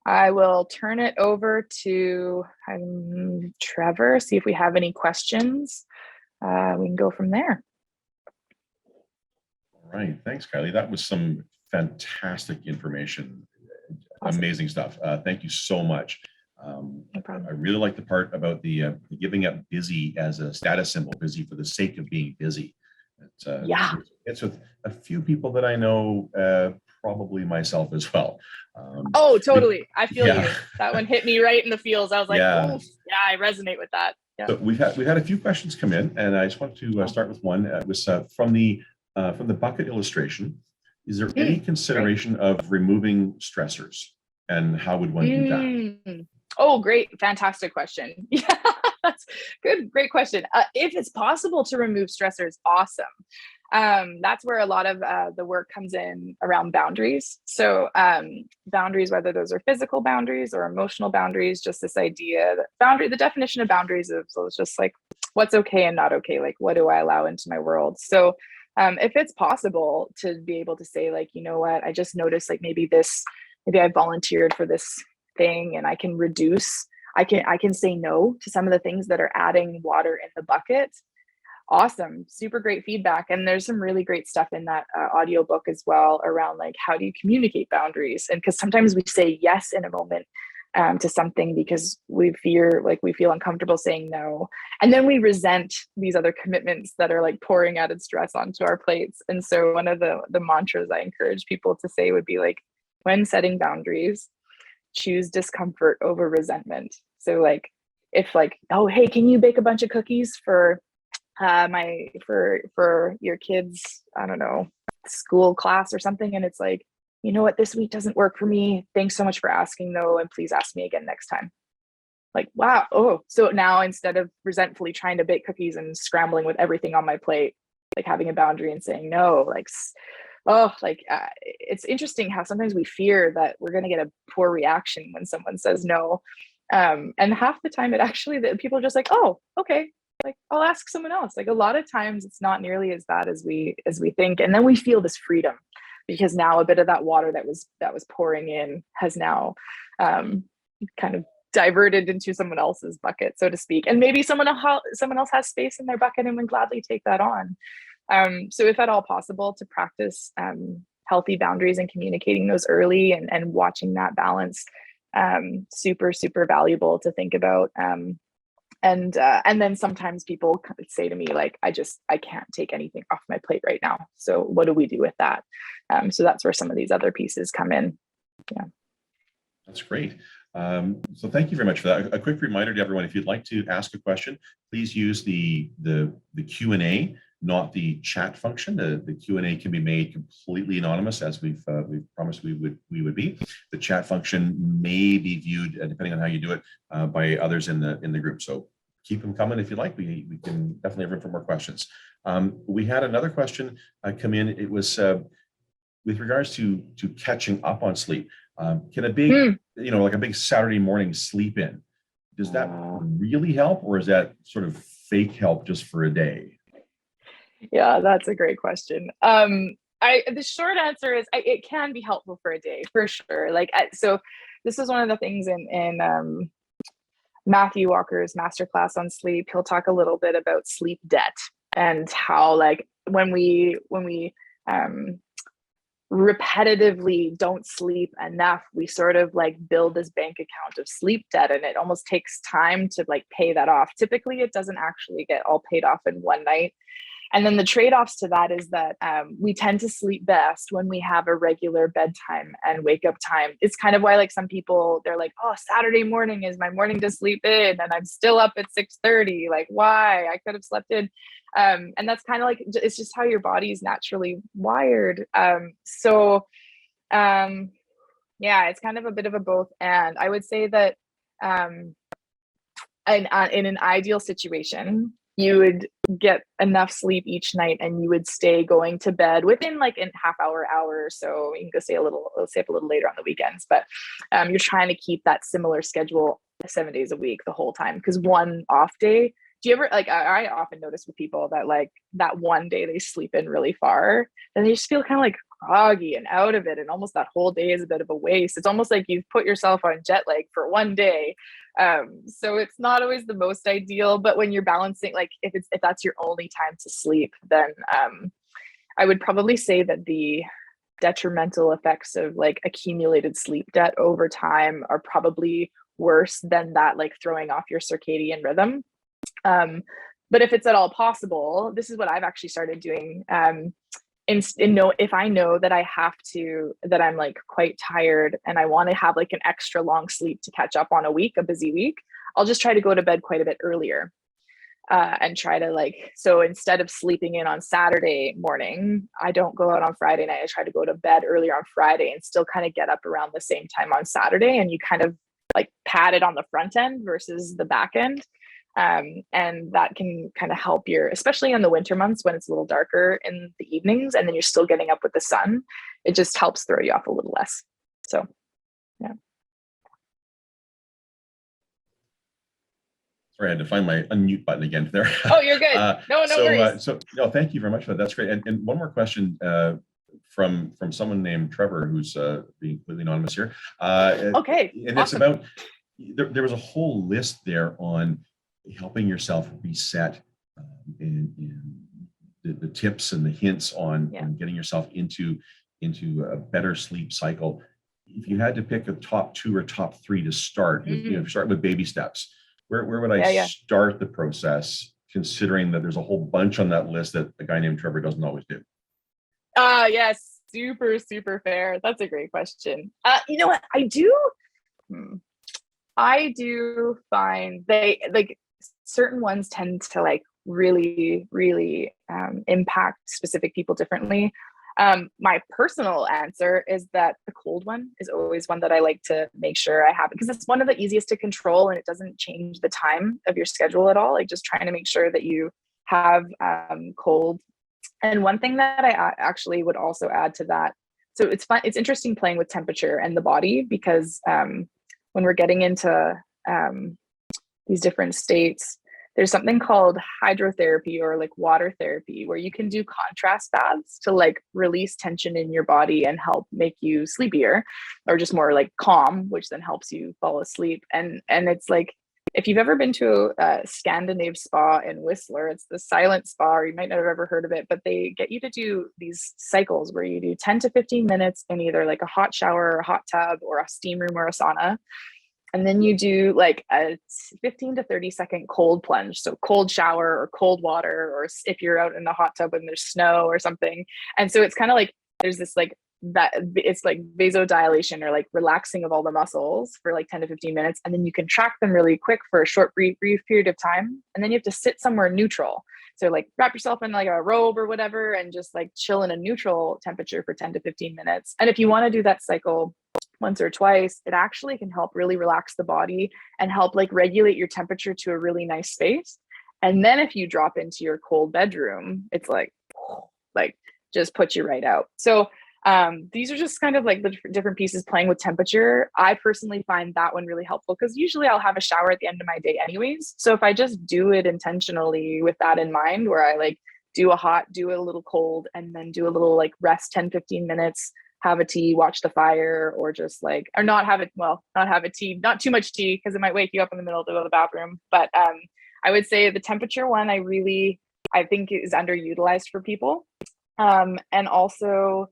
I will turn it over to Trevor, see if we have any questions. We can go from there. right. Thanks, Kylie. That was some fantastic information. Awesome. Amazing stuff. Thank you so much. No problem. I really like the part about the giving up busy as a status symbol, busy for the sake of being busy. Yeah. It's with a few people that I know, probably myself as well. Oh, totally. I feel yeah. you. That one hit me right in the feels. I was like, Yeah. oof, yeah, I resonate with that. Yeah. So we've had a few questions come in, and I just want to start with one. It was from the bucket illustration. Is there any consideration of removing stressors, and how would one do that? Oh, great. Fantastic question. Yeah, that's good. Great question. If it's possible to remove stressors, awesome. That's where a lot of the work comes in around boundaries. So boundaries, whether those are physical boundaries or emotional boundaries, just this idea that the definition of boundaries is just like what's okay and not okay. Like, what do I allow into my world? So if it's possible to be able to say, like, you know what, I just noticed like maybe I volunteered for this thing and I can say no to some of the things that are adding water in the bucket. Awesome. Super great feedback. And there's some really great stuff in that audiobook as well around like, how do you communicate boundaries? And because sometimes we say yes in a moment to something because we feel uncomfortable saying no. And then we resent these other commitments that are like pouring added stress onto our plates. And so one of the mantras I encourage people to say would be like, when setting boundaries, choose discomfort over resentment. So like, if like, oh, hey, can you bake a bunch of cookies for for your kids, I don't know, school class or something, and it's like, you know what, this week doesn't work for me, thanks so much for asking though, and please ask me again next time. Like, wow. Oh, so now instead of resentfully trying to bake cookies and scrambling with everything on my plate, like having a boundary and saying no. Like, it's interesting how sometimes we fear that we're going to get a poor reaction when someone says no, and half the time that people are just like, oh, okay, like I'll ask someone else. Like a lot of times it's not nearly as bad as we think, and then we feel this freedom because now a bit of that water that was pouring in has now kind of diverted into someone else's bucket, so to speak, and maybe someone else has space in their bucket and would gladly take that on. So if at all possible, to practice healthy boundaries and communicating those early and watching that balance, super valuable to think about. And then sometimes people say to me like, I can't take anything off my plate right now, so what do we do with that? So that's where some of these other pieces come in. Yeah, that's great. So thank you very much for that. A quick reminder to everyone: if you'd like to ask a question, please use the Q&A, not the chat function. The Q&A can be made completely anonymous, as we've promised we would be. The chat function may be viewed, depending on how you do it, by others in the group. So keep them coming if you like. We can definitely have room for more questions. We had another question come in. It was with regards to catching up on sleep. Can a big, like a big Saturday morning sleep in, does that really help, or is that sort of fake help just for a day? Yeah, that's a great question. The short answer is it can be helpful for a day, for sure. So this is one of the things in Matthew Walker's masterclass on sleep. He'll talk a little bit about sleep debt and how, like, when we repetitively don't sleep enough, we sort of like build this bank account of sleep debt, and it almost takes time to like pay that off. Typically, it doesn't actually get all paid off in one night. And then the trade-offs to that is that we tend to sleep best when we have a regular bedtime and wake up time. It's kind of why, like, some people, they're like, oh, Saturday morning is my morning to sleep in, and I'm still up at 6:30. Like, why? I could have slept in. And that's kind of like, it's just how your body is naturally wired. Yeah, it's kind of a bit of a both. And I would say that in an ideal situation, you would get enough sleep each night and you would stay going to bed within like a half hour or so. You can go stay up a little later on the weekends, but you're trying to keep that similar schedule 7 days a week the whole time. Because one off day, do you ever, like, I often notice with people that like that one day they sleep in really far and they just feel kind of like groggy and out of it, and almost that whole day is a bit of a waste. It's almost like you've put yourself on jet lag for one day. So it's not always the most ideal, but when you're balancing, like if that's your only time to sleep, then I would probably say that the detrimental effects of like accumulated sleep debt over time are probably worse than that, like throwing off your circadian rhythm. But if it's at all possible, this is what I've actually started doing. If I know that that I'm like quite tired and I want to have like an extra long sleep to catch up on a busy week, I'll just try to go to bed quite a bit earlier. And try to so instead of sleeping in on Saturday morning, I don't go out on Friday night. I try to go to bed earlier on Friday and still kind of get up around the same time on Saturday. And you kind of like pad it on the front end versus the back end. And that can kind of help especially in the winter months when it's a little darker in the evenings and then you're still getting up with the sun. It just helps throw you off a little less. So, yeah. Sorry, I had to find my unmute button again there. Oh, you're good. No worries. No, thank you very much for that. That's great. And one more question from someone named Trevor, who's being completely anonymous here. Okay. And awesome. It's about, there was a whole list there on helping yourself reset and the tips and the hints on getting yourself into a better sleep cycle. If you had to pick a top 2 or top 3 to start, start with baby steps. Where would I start the process, considering that there's a whole bunch on that list that a guy named Trevor doesn't always do? Yes, super, super fair. That's a great question. You know what? I do find certain ones tend to like really, really impact specific people differently. My personal answer is that the cold one is always one that I like to make sure I have, because it's one of the easiest to control and it doesn't change the time of your schedule at all. Like just trying to make sure that you have cold. And one thing that I actually would also add to that, so it's fun, it's interesting playing with temperature and the body, because when we're getting into these different states, there's something called hydrotherapy or like water therapy, where you can do contrast baths to like release tension in your body and help make you sleepier or just more like calm, which then helps you fall asleep. And it's like, if you've ever been to a Scandinave spa in Whistler, it's the silent spa, or you might not have ever heard of it, but they get you to do these cycles where you do 10 to 15 minutes in either like a hot shower or a hot tub or a steam room or a sauna. And then you do like a 15 to 30 second cold plunge. So cold shower or cold water, or if you're out in the hot tub and there's snow or something. And so it's kind of like, there's this like, that it's like vasodilation or like relaxing of all the muscles for like 10 to 15 minutes. And then you can track them really quick for a short, brief period of time. And then you have to sit somewhere neutral. So like wrap yourself in like a robe or whatever, and just like chill in a neutral temperature for 10 to 15 minutes. And if you want to do that cycle once or twice, it actually can help really relax the body and help like regulate your temperature to a really nice space. And then if you drop into your cold bedroom, it's like just puts you right out. So these are just kind of like the different pieces playing with temperature. I personally find that one really helpful because usually I'll have a shower at the end of my day anyways. So if I just do it intentionally with that in mind, where I like do a hot, do a little cold, and then do a little like rest 10, 15 minutes, have a tea, watch the fire, or just like, or not have a tea, not too much tea because it might wake you up in the middle to go to the bathroom. But I would say the temperature one, I think is underutilized for people. And also,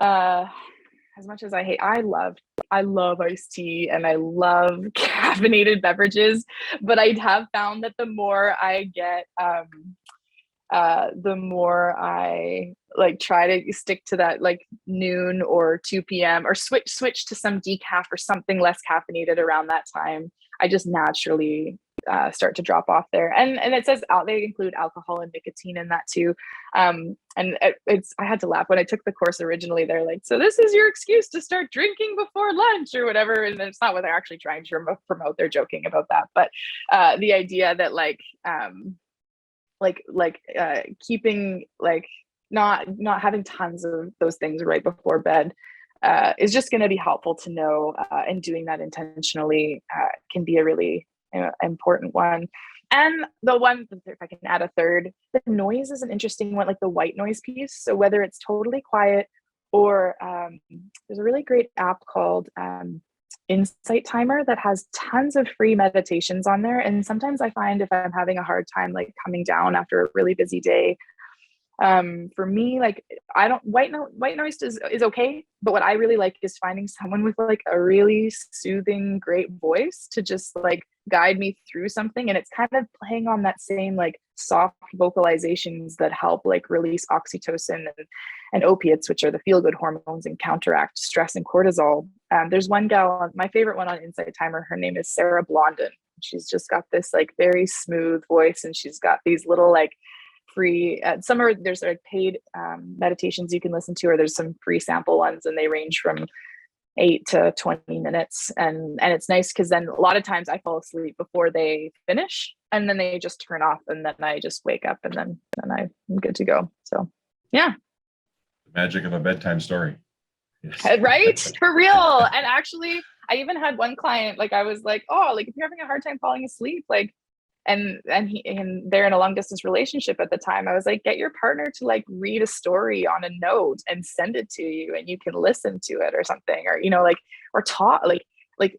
as much as I love iced tea and I love caffeinated beverages, but I have found that the more I get, the more I like try to stick to that like noon or 2 p.m. or switch to some decaf or something less caffeinated around that time. I just naturally start to drop off there. And it says they include alcohol and nicotine in that too. And I had to laugh when I took the course originally. They're like, so this is your excuse to start drinking before lunch or whatever. And it's not what they're actually trying to promote. They're joking about that. But the idea that keeping like not having tons of those things right before bed is just going to be helpful to know, and doing that intentionally can be a really important one. And the one, if I can add a third, the noise is an interesting one, like the white noise piece. So whether it's totally quiet or there's a really great app called Insight Timer that has tons of free meditations on there. And sometimes I find if I'm having a hard time like coming down after a really busy day, For me, like, I don't, white noise is okay, but what I really like is finding someone with like a really soothing, great voice to just like guide me through something. And it's kind of playing on that same like soft vocalizations that help like release oxytocin and opiates, which are the feel good hormones, and counteract stress and cortisol. There's one gal, my favorite one on Insight Timer, her name is Sarah Blondin. She's just got this like very smooth voice, and she's got these little like free, there's like paid meditations you can listen to, or there's some free sample ones, and they range from 8 to 20 minutes. And it's nice because then a lot of times I fall asleep before they finish, and then they just turn off, and then I just wake up, and then I'm good to go. So yeah. The magic of a bedtime story. Yes. Right? For real. And actually, I even had one client, like I was like, oh, like if you're having a hard time falling asleep, like, and they're in a long distance relationship at the time, I was like, get your partner to like read a story on a note and send it to you, and you can listen to it or something, or like, or talk, like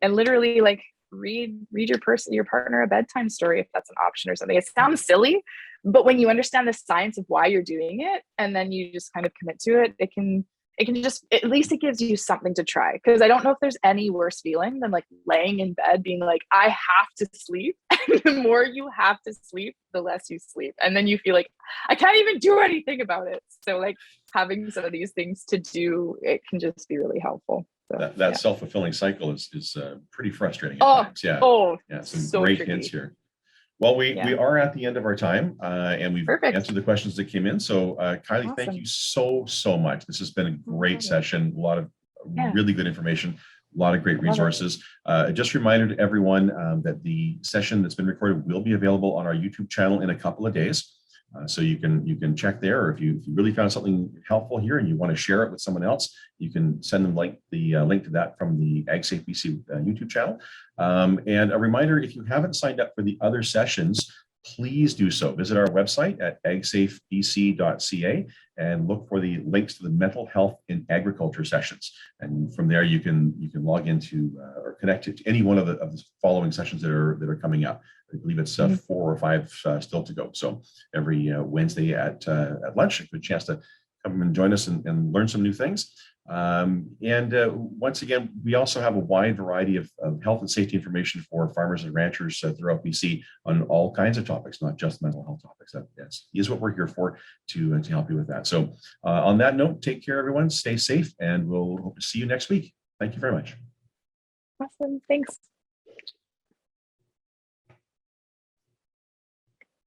and literally like read your partner a bedtime story if that's an option or something. It sounds silly, but when you understand the science of why you're doing it, and then you just kind of commit to it, it can just, at least it gives you something to try. Because I don't know if there's any worse feeling than like laying in bed being like, I have to sleep. And the more you have to sleep, the less you sleep. And then you feel like, I can't even do anything about it. So like having some of these things to do, it can just be really helpful. So, that self-fulfilling cycle is pretty frustrating at times. Yeah. Yeah. Some so great tricky. hints here. Well, we are at the end of our time, and we've answered the questions that came in. So Kylie, thank you so much. This has been a great session. A lot of really good information, a lot of great resources. Just a reminder to everyone that the session that's been recorded will be available on our YouTube channel in a couple of days. So you can check there, or if you really found something helpful here and you want to share it with someone else, you can send them the link to that from the AgSafeBC YouTube channel. And a reminder, if you haven't signed up for the other sessions, please do so. Visit our website at agsafebc.ca and look for the links to the mental health in agriculture sessions. And from there, you can log into or connect to any one of the following sessions that are coming up. I believe it's 4 or 5 still to go. So every Wednesday at lunch, a good chance to come and join us and learn some new things. Once again, we also have a wide variety of health and safety information for farmers and ranchers throughout BC on all kinds of topics, not just mental health topics. That is what we're here for, to help you with that. So on that note, take care, everyone. Stay safe, and we'll hope to see you next week. Thank you very much. Awesome. Thanks.